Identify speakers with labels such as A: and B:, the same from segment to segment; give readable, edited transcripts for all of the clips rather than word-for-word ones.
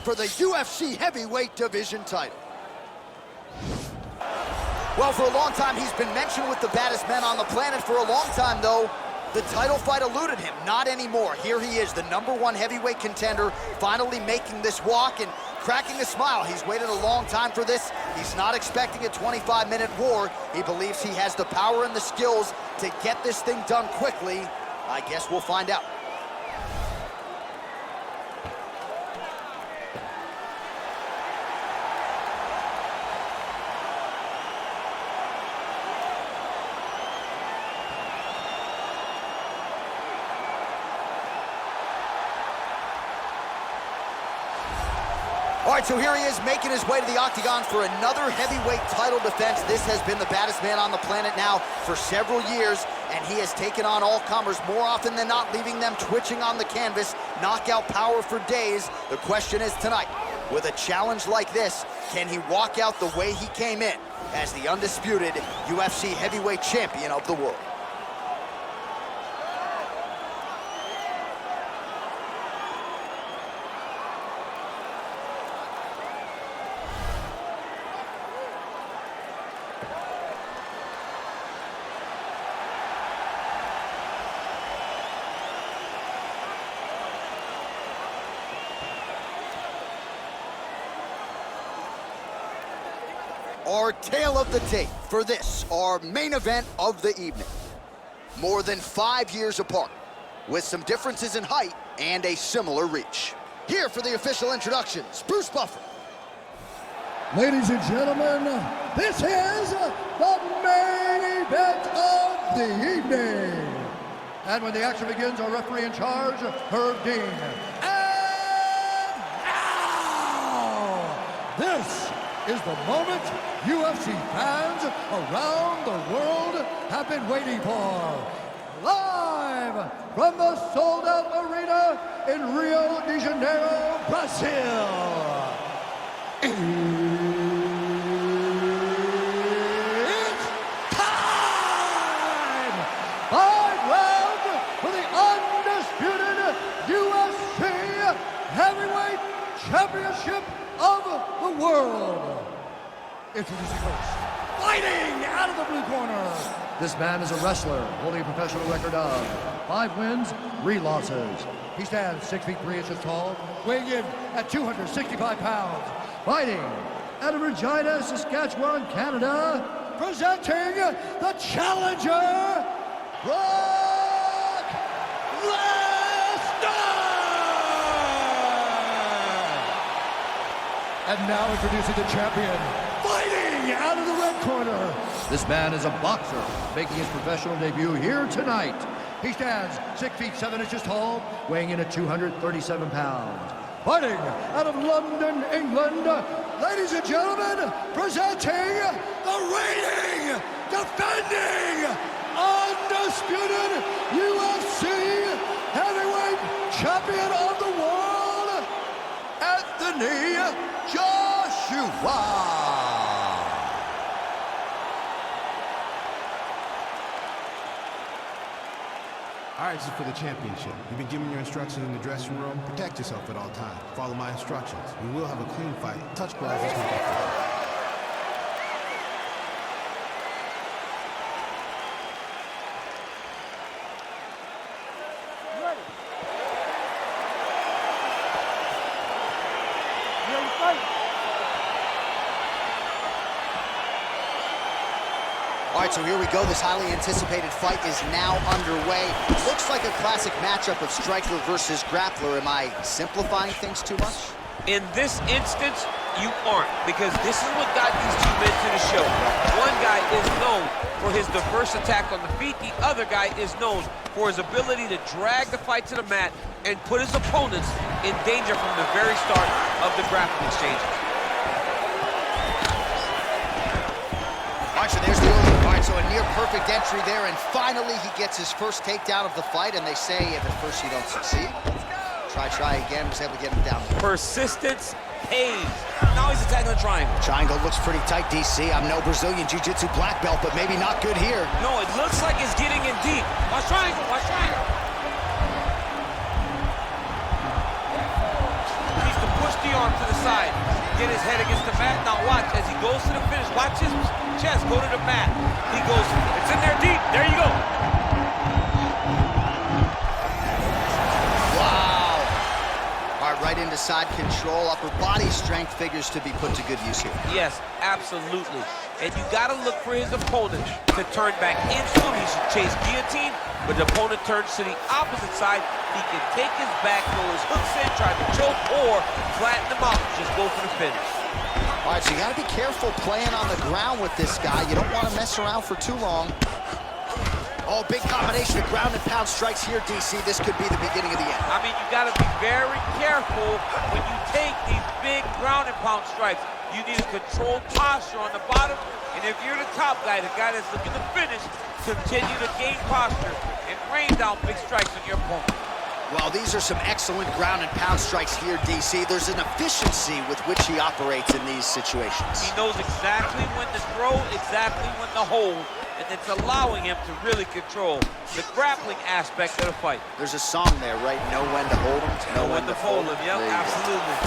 A: for the UFC heavyweight division title. Well, for a long time, he's been mentioned with the baddest men on the planet. For a long time, though, the title fight eluded him. Not anymore. Here he is, the #1 heavyweight contender, finally making this walk and cracking a smile. He's waited a long time for this. He's not expecting a 25-minute war. He believes he has the power and the skills to get this thing done quickly. I guess we'll find out. All right, so here he is making his way to the octagon for another heavyweight title defense. This has been the baddest man on the planet now for several years, and he has taken on all comers more often than not, leaving them twitching on the canvas, knockout power for days. The question is tonight, with a challenge like this, can he walk out the way he came in as the undisputed UFC heavyweight champion of the world? Our tale of the tape for this, our main event of the evening. More than 5 years apart, with some differences in height and a similar reach. Here for the official introductions, Bruce Buffer.
B: Ladies and gentlemen, this is the main event of the evening. And when the action begins, our referee in charge, Herb Dean. And now, this is the moment UFC fans around the world have been waiting for. Live from the sold-out arena in Rio de Janeiro, Brazil. It's time! 5 rounds for the undisputed UFC Heavyweight Championship of the world. Introducing first, fighting out of the blue corner. This man is a wrestler holding a professional record of 5 wins, 3 losses. He stands 6 feet 3 inches tall, weighing in at 265 pounds. Fighting out of Regina, Saskatchewan, Canada, presenting the challenger, Brock Lesnar! And now introducing the champion, fighting out of the red corner. This man is a boxer, making his professional debut here tonight. He stands 6 feet 7 inches tall, weighing in at 237 pounds. Fighting out of London, England, ladies and gentlemen, presenting the reigning, defending, undisputed UFC heavyweight champion of the world, Anthony Joshua.
C: All right, this is for the championship. You've been given your instructions in the dressing room. Protect yourself at all times. Follow my instructions. We will have a clean fight. Touch gloves is making fight.
A: All right, so here we go. This highly anticipated fight is now underway. Looks like a classic matchup of striker versus grappler. Am I simplifying things too much?
D: In this instance, you aren't, because this is what got these two men to the show. One guy is known for his diverse attack on the feet. The other guy is known for his ability to drag the fight to the mat and put his opponents in danger from the very start of the grappling exchanges.
A: All right, so there's the early. All right, so a near-perfect entry there, and finally he gets his first takedown of the fight, and they say if at first you don't succeed, try again. Was able to get him down.
D: Persistence pays. Now he's attacking the triangle.
A: Triangle looks pretty tight, DC. I'm no Brazilian Jiu-Jitsu black belt, but maybe not good here.
D: No, it looks like it's getting in deep. Watch triangle, watch triangle. He needs to push the arm arm to the side. Get his head against the mat. Now watch as he goes to the finish. Watch his chest go to the mat. He goes, it's in there deep. There you go.
A: Wow. All right, right into side control. Upper body strength figures to be put to good use here.
D: Yes, absolutely. And you got to look for his opponent to turn back into him. He should chase guillotine, but the opponent turns to the opposite side. He can take his back, throw his hooks in, try to choke, or flatten him out and just go for the finish.
A: All right, so you got to be careful playing on the ground with this guy. You don't want to mess around for too long. Oh, big combination of ground and pound strikes here, DC. This could be the beginning of the end.
D: I mean, you got to be very careful when you take these big ground and pound strikes. You need a controlled posture on the bottom, and if you're the top guy, the guy that's looking to finish, continue to gain posture and rain down big strikes on your opponent.
A: Well, these are some excellent ground and pound strikes here, DC. There's an efficiency with which he operates in these situations.
D: He knows exactly when to throw, exactly when to hold, and it's allowing him to really control the grappling aspect of the fight.
A: There's a song there, right? Know when to hold him,
D: Know when to fold him. Yep, absolutely.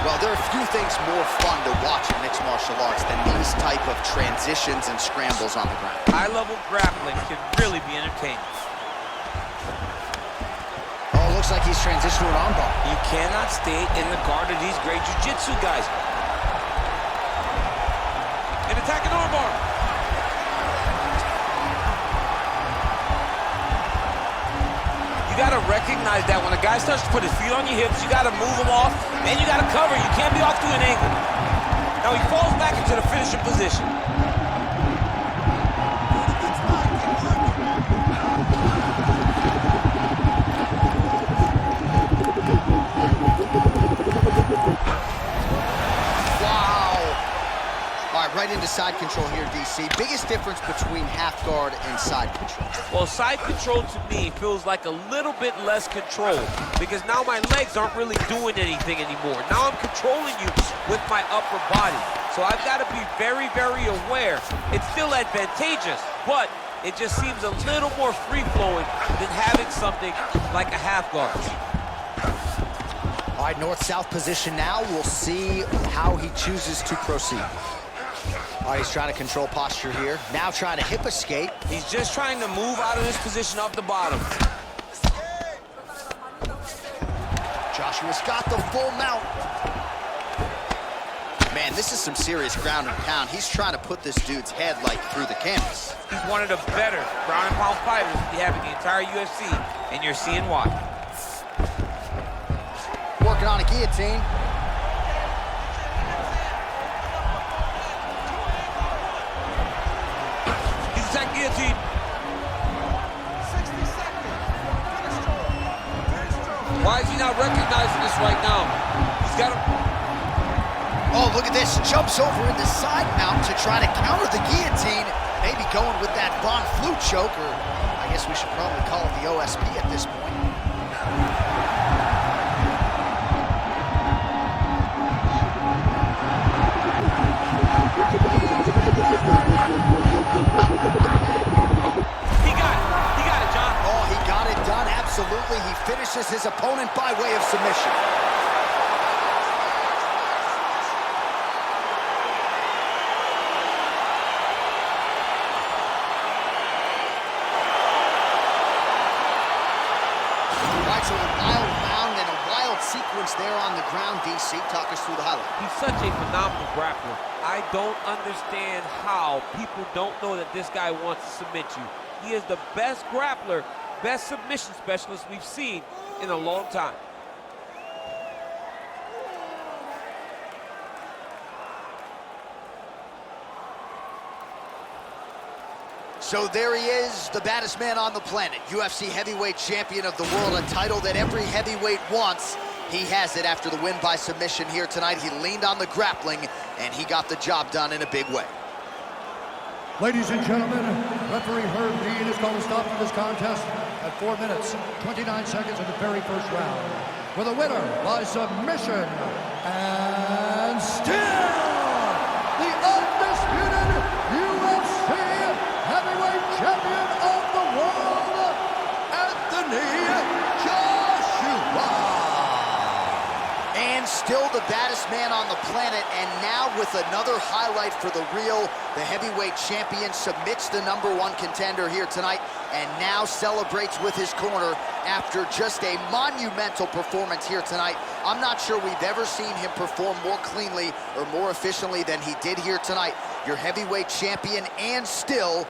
A: Well, there are a few things more fun to watch in mixed martial arts than these type of transitions and scrambles on the ground.
D: High-level grappling can really be entertaining.
A: Oh, looks like he's transitioned to an armbar.
E: You cannot stay in the guard of these great jiu-jitsu guys.
D: An attacking armbar. You got to recognize that when a guy starts to put his feet on your hips, you got to move him off, and you got to cover. You can't be off to an angle. Now he falls back into the finishing position.
A: Right into side control here, DC. Biggest difference between half guard and side control?
D: Well, side control to me feels like a little bit less control because now my legs aren't really doing anything anymore. Now I'm controlling you with my upper body. So I've got to be very, very aware. It's still advantageous, but it just seems a little more free-flowing than having something like a half guard.
A: All right, north-south position now. We'll see how he chooses to proceed. All right, he's trying to control posture here. Now trying to hip escape.
E: He's just trying to move out of this position off the bottom.
A: Joshua's got the full mount. Man, this is some serious ground and pound. He's trying to put this dude's head like through the canvas.
D: He's one of the better ground and pound fighters we have in the entire UFC, and you're seeing why.
A: Working on a guillotine.
D: Guillotine.
B: 60 seconds.
D: Why is he not recognizing this right now? He's got him.
A: Oh, look at this. Jumps over into side mount to try to counter the guillotine. Maybe going with that Von Flue choke, or I guess we should probably call it the OSP at this point. Absolutely, he finishes his opponent by way of submission. Right, so a wild round and a wild sequence there on the ground. DC, talk us through the highlight.
D: He's such a phenomenal grappler. I don't understand how people don't know that this guy wants to submit you. He is the best grappler, best submission specialist we've seen in a long time.
A: So there he is, the baddest man on the planet, UFC heavyweight champion of the world, a title that every heavyweight wants. He has it after the win by submission here tonight. He leaned on the grappling, and he got the job done in a big way.
B: Ladies and gentlemen, referee Herb Dean has called a stop to this contest at 4 minutes, 29 seconds of the very first round. For the winner by submission, and still the undisputed UFC heavyweight champion of the world, Anthony Joshua.
A: And And still the baddest man on the planet, and now with another highlight for the real. The heavyweight champion submits the #1 contender here tonight, and now celebrates with his corner after just a monumental performance here tonight. I'm not sure we've ever seen him perform more cleanly or more efficiently than he did here tonight. Your heavyweight champion, and still